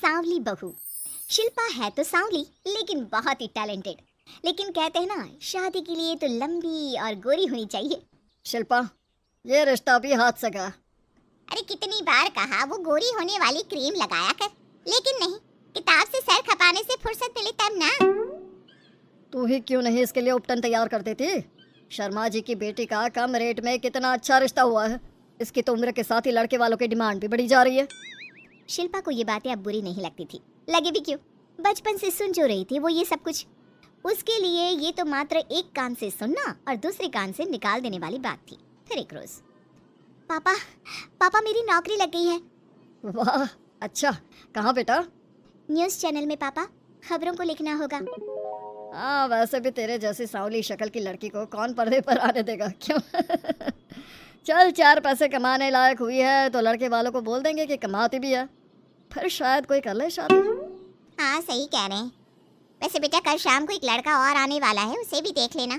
सांवली बहू। शिल्पा है तो सांवली लेकिन बहुत ही टैलेंटेड। लेकिन कहते हैं ना, शादी के लिए तो लंबी और गोरी होनी चाहिए। शिल्पा, ये रिश्ता भी हाथ से गया। अरे कितनी बार कहा वो गोरी होने वाली क्रीम लगाया कर, लेकिन नहीं, किताब से सर खपाने से फुर्सत मिले तब ना। तू ही क्यों नहीं इसके लिए उपटन तैयार कर देती? शर्मा जी की बेटी का कम रेट में कितना अच्छा रिश्ता हुआ है। इसकी तो उम्र के साथ ही लड़के वालों की डिमांड भी बढ़ी जा रही है। शिल्पा को ये बातें अब बुरी नहीं लगती थी। लगे भी क्यों, बचपन से सुन जो रही थी वो ये सब कुछ। उसके लिए ये तो मात्र एक कान से सुनना और दूसरे कान से निकाल देने वाली बात थी। फिर एक रोज, पापा पापा मेरी नौकरी लग गई है। वाह, अच्छा, कहाँ बेटा? न्यूज़ चैनल में पापा, खबरों को लिखना होगा। हाँ, वैसे भी तेरे जैसी सांवली शक्ल की लड़की को कौन पर्दे पर आने देगा, क्यों? चल, 4 पैसे कमाने लायक हुई है तो लड़के वालों को बोल देंगे कि कमाती भी है, फिर शायद कोई कर ले शादी। हाँ सही कह रहे हैं। वैसे बेटा कल शाम को एक लड़का और आने वाला है, उसे भी देख लेना।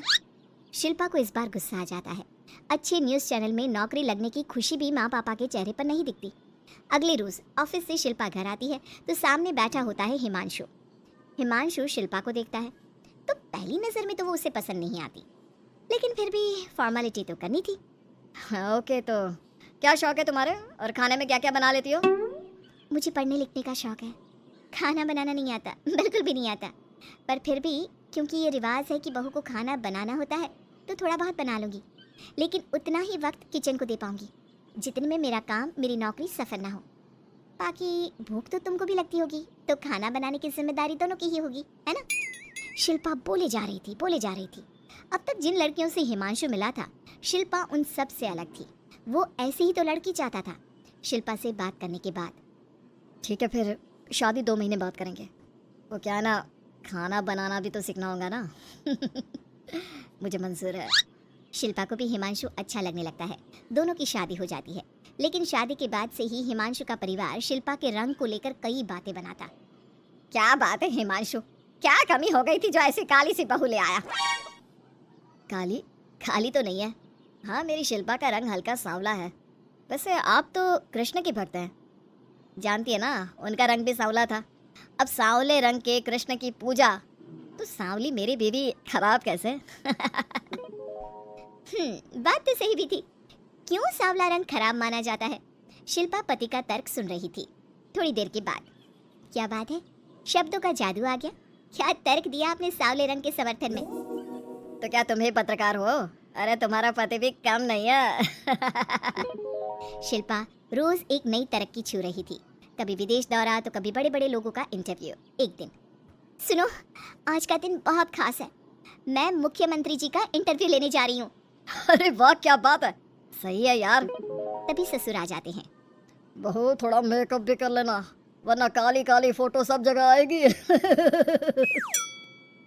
शिल्पा को इस बार गुस्सा आ जाता है। अच्छे न्यूज़ चैनल में नौकरी लगने की खुशी भी माँ पापा के चेहरे पर नहीं दिखती। अगले रोज ऑफिस से शिल्पा घर आती है तो सामने बैठा होता है हिमांशु। हिमांशु शिल्पा को देखता है तो पहली नजर में तो वो उसे पसंद नहीं आती, लेकिन फिर भी फॉर्मेलिटी तो करनी थी। ओके, तो क्या शौक है तुम्हारे और खाने में क्या क्या बना लेती हो? मुझे पढ़ने लिखने का शौक है, खाना बनाना नहीं आता, बिल्कुल भी नहीं आता। पर फिर भी क्योंकि ये रिवाज है कि बहू को खाना बनाना होता है तो थोड़ा बहुत बना लूँगी, लेकिन उतना ही वक्त किचन को दे पाऊँगी जितने में मेरा काम, मेरी नौकरी सफ़र ना हो। बाकी भूख तो तुमको भी लगती होगी, तो खाना बनाने की जिम्मेदारी दोनों की ही होगी, है ना? शिल्पा बोले जा रही थी। अब तक जिन लड़कियों से हिमांशु मिला था, शिल्पा उन सब से अलग थी। वो ऐसी ही तो लड़की चाहता था। शिल्पा से बात करने के बाद, ठीक है, फिर शादी 2 महीने बाद करेंगे। वो क्या है ना, खाना बनाना भी तो सीखना होगा ना। मुझे मंजूर है। शिल्पा को भी हिमांशु अच्छा लगने लगता है। दोनों की शादी हो जाती है, लेकिन शादी के बाद से ही हिमांशु का परिवार शिल्पा के रंग को लेकर कई बातें बनाता। क्या बात है हिमांशु, क्या कमी हो गई थी जो ऐसी काली सी बहू ले आया? काली तो नहीं है। हाँ, मेरी शिल्पा का रंग हल्का सांवला है। वैसे आप तो कृष्ण की भक्त हैं, जानती है ना, उनका रंग भी सांवला था। अब सांवले रंग के कृष्ण की पूजा, तो सांवली मेरी बीवी खराब कैसे? बात तो सही भी थी। क्यों सांवला रंग खराब माना जाता है? शिल्पा पति का तर्क सुन रही थी। थोड़ी देर के बाद, क्या बात है, शब्दों का जादू आ गया। क्या तर्क दिया आपने सांवले रंग के समर्थन में? तो क्या तुम ही पत्रकार हो? अरे तुम्हारा पति भी कम नहीं है। शिल्पा रोज एक नई तरक्की छू रही थी। कभी विदेश दौरा तो कभी बड़े बड़े लोगों का इंटरव्यू। एक दिन, सुनो, आज का दिन बहुत खास है, मैं मुख्यमंत्री जी का इंटरव्यू लेने जा रही हूँ। अरे वाह, क्या बात है, सही है यार। तभी ससुर आ जाते हैं। बहू, थोड़ा मेकअप भी कर लेना, वरना काली काली फोटो सब जगह आएगी।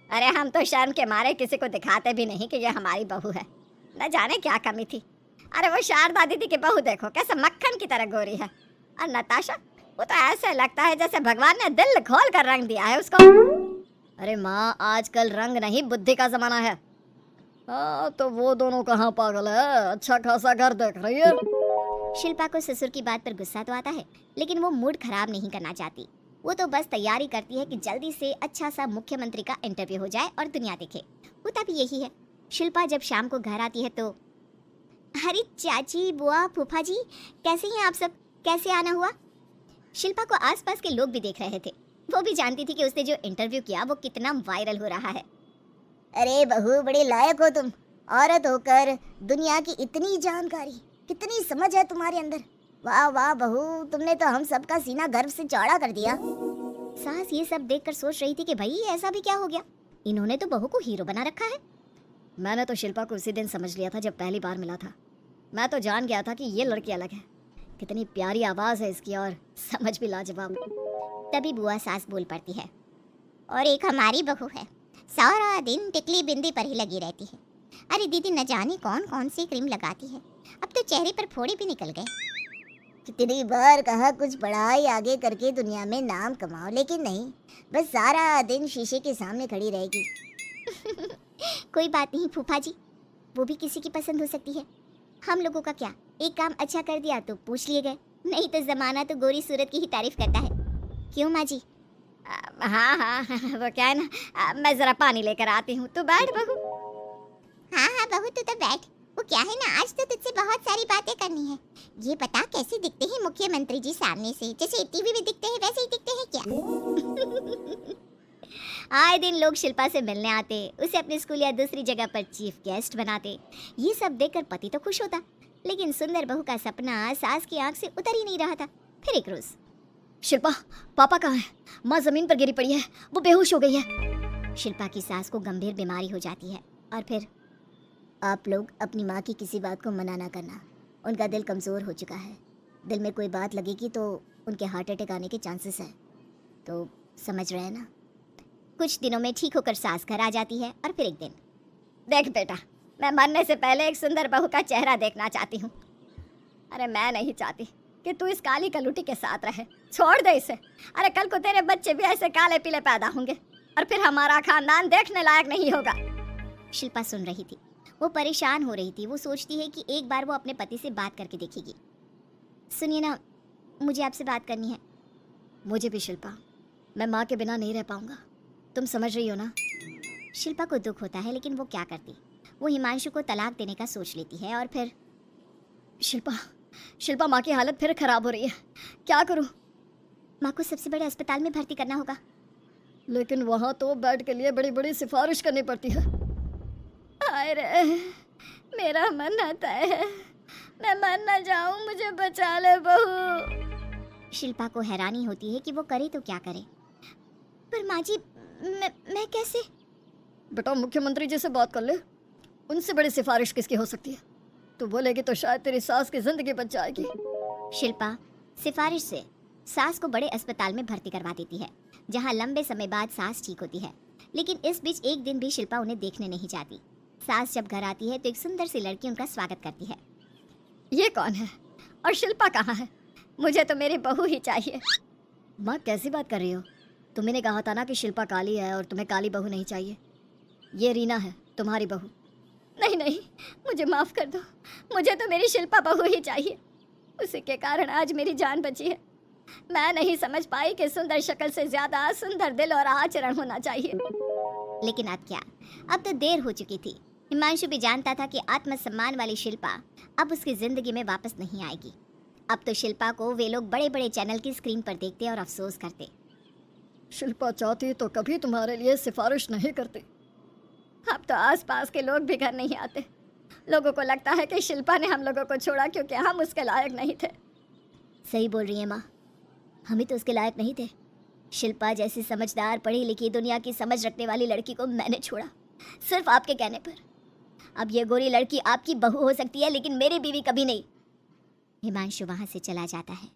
अरे हम तो शर्म के मारे किसी को दिखाते भी नहीं कि ये हमारी बहू है। न जाने क्या कमी थी। अरे वो शारदा दीदी की बहू देखो, कैसे मक्खन की तरह गोरी है। और नताशा, वो तो ऐसे लगता है जैसे भगवान ने दिल खोल कर रंग दिया है उसको। अरे माँ, आजकल रंग नहीं बुद्धि का जमाना है। हाँ, तो वो दोनों कहाँ पागल है, अच्छा खासा घर देख रही है। शिल्पा को ससुर की बात पर गुस्सा तो आता है, लेकिन वो मूड खराब नहीं करना चाहती। वो तो बस तैयारी करती है कि जल्दी से अच्छा सा मुख्यमंत्री का इंटरव्यू हो जाए और दुनिया देखे। होता भी यही है। शिल्पा जब शाम को घर आती है तो, अरे चाची, बुआ, फूफा जी, कैसे हैं आप सब, कैसे आना हुआ? शिल्पा को आसपास के लोग भी देख रहे थे। वो भी जानती थी कि उसने जो इंटरव्यू किया वो कितना वायरल हो रहा है। अरे बहू, बड़ी लायक हो तुम, औरत होकर दुनिया की इतनी जानकारी, कितनी समझ है तुम्हारे अंदर। वाह वाह बहू, तुमने तो हम सबका सीना गर्व से चौड़ा कर दिया। सास ये सब देखकर सोच रही थी कि भाई ऐसा भी क्या हो गया, इन्होंने तो बहू को हीरो बना रखा है। मैंने तो शिल्पा को उसी दिन समझ लिया था जब पहली बार मिला था। मैं तो जान गया था कि ये लड़की अलग है। कितनी प्यारी आवाज है इसकी और समझ भी लाजवाब। तभी बुआ सास बोल पड़ती है, और एक हमारी बहू है, सारा दिन टिकली बिंदी पर ही लगी रहती है। अरे दीदी, न जाने कौन कौन सी क्रीम लगाती है, अब तो चेहरे पर फोड़े भी निकल गए। कितनी बार कहा कुछ पढ़ाई आगे करके दुनिया में नाम कमाओ, लेकिन नहीं, बस सारा दिन शीशे के सामने खड़ी रहेगी। कोई बात नहीं फूफा जी, वो भी किसी की पसंद हो सकती है। हम लोगों का क्या, एक काम अच्छा कर दिया तो पूछ लिए गए, नहीं तो जमाना तो गोरी सूरत की ही तारीफ करता है। क्यों माँ जी? हाँ हाँ वो क्या है ना, मैं जरा पानी लेकर आती हूँ, तू बैठ बहू। हाँ हाँ बहू तू तो बैठ। वो क्या है ना, आज तो तुझसे बहुत सारी बातें करनी है। ये बता कैसे दिखते हैं मुख्यमंत्री जी सामने से, जैसे टीवी में दिखते हैं वैसे ही दिखते हैं क्या? आए दिन लोग शिल्पा से मिलने आते, उसे अपने स्कूल या दूसरी जगह पर चीफ गेस्ट बनाते। ये सब देखकर पति तो खुश होता, लेकिन सुंदर बहू का सपना सास की आंख से उतर ही नहीं रहा था। फिर एक रोज, शिल्पा पापा कहाँ है? माँ जमीन पर गिरी पड़ी है, वो बेहोश हो गई है। शिल्पा की सास को गंभीर बीमारी हो जाती है और फिर, आप लोग अपनी माँ की किसी बात को मना ना करना, उनका दिल कमज़ोर हो चुका है। दिल में कोई बात लगेगी तो उनके हार्ट अटैक आने के चांसेस है, तो समझ रहे हैं ना। कुछ दिनों में ठीक होकर सास घर आ जाती है और फिर एक दिन, देख बेटा, मैं मरने से पहले एक सुंदर बहू का चेहरा देखना चाहती हूँ। अरे मैं नहीं चाहती कि तू इस काली कलूटी के साथ रहे, छोड़ दे इसे। अरे कल को तेरे बच्चे भी ऐसे काले पीले पैदा होंगे और फिर हमारा खानदान देखने लायक नहीं होगा। शिल्पा सुन रही थी, वो परेशान हो रही थी। वो सोचती है कि एक बार वो अपने पति से बात करके देखेगी। सुनिए ना, मुझे आपसे बात करनी है। मुझे भी शिल्पा, मैं माँ के बिना नहीं रह पाऊंगा, तुम समझ रही हो ना। शिल्पा को दुख होता है, लेकिन वो क्या करती। वो हिमांशु को तलाक देने का सोच लेती है और फिर, शिल्पा माँ की हालत फिर खराब हो रही है, क्या करूँ? माँ को सबसे बड़े अस्पताल में भर्ती करना होगा। लेकिन वहाँ तो बेड के लिए बड़ी बड़ी सिफारिश करनी पड़ती है। अरे मेरा मन आता है, मैं मर ना जाऊं, मुझे बचा ले बहू। शिल्पा को हैरानी होती है कि वो करे तो क्या करे। पर माँ जी, मैं कैसे? बेटा मुख्यमंत्री जी से बात कर ले, उनसे बड़ी सिफारिश किसकी हो सकती है? तू बोलेगी तो शायद तेरी सास की जिंदगी बच जाएगी। शिल्पा सिफारिश से सास को बड़े अस्पताल में भर्ती करवा देती है, जहाँ लंबे समय बाद सास ठीक होती है। लेकिन इस बीच एक दिन भी शिल्पा उन्हें देखने नहीं जाती। सास जब घर आती है तो एक सुंदर सी लड़की उनका स्वागत करती है। ये कौन है और शिल्पा कहाँ है? मुझे तो मेरी बहू ही चाहिए। माँ कैसी बात कर रही हो? तुमने कहा था ना कि शिल्पा काली है और तुम्हें काली बहू नहीं चाहिए। ये रीना है तुम्हारी बहू। नहीं नहीं, मुझे माफ़ कर दो, मुझे तो मेरी शिल्पा बहू ही चाहिए। उसी के कारण आज मेरी जान बची है। मैं नहीं समझ पाई कि सुंदर शक्ल से ज़्यादा सुंदर दिल और आचरण होना चाहिए। लेकिन अब क्या, अब तो देर हो चुकी थी। हिमांशु भी जानता था कि आत्मसम्मान वाली शिल्पा अब उसकी जिंदगी में वापस नहीं आएगी। अब तो शिल्पा को वे लोग बड़े बड़े चैनल की स्क्रीन पर देखते और अफसोस करते। शिल्पा चाहती तो कभी तुम्हारे लिए सिफारिश नहीं करती। अब तो आसपास के लोग भी घर नहीं आते। लोगों को लगता है कि शिल्पा ने हम लोगों को छोड़ा क्योंकि हम उसके लायक नहीं थे। सही बोल रही है माँ, हम ही तो उसके लायक नहीं थे। शिल्पा जैसी समझदार पढ़ी लिखी दुनिया की समझ रखने वाली लड़की को मैंने छोड़ा, सिर्फ आपके कहने पर। अब ये गोरी लड़की आपकी बहू हो सकती है, लेकिन मेरी बीवी कभी नहीं। हिमांशु वहाँ से चला जाता है।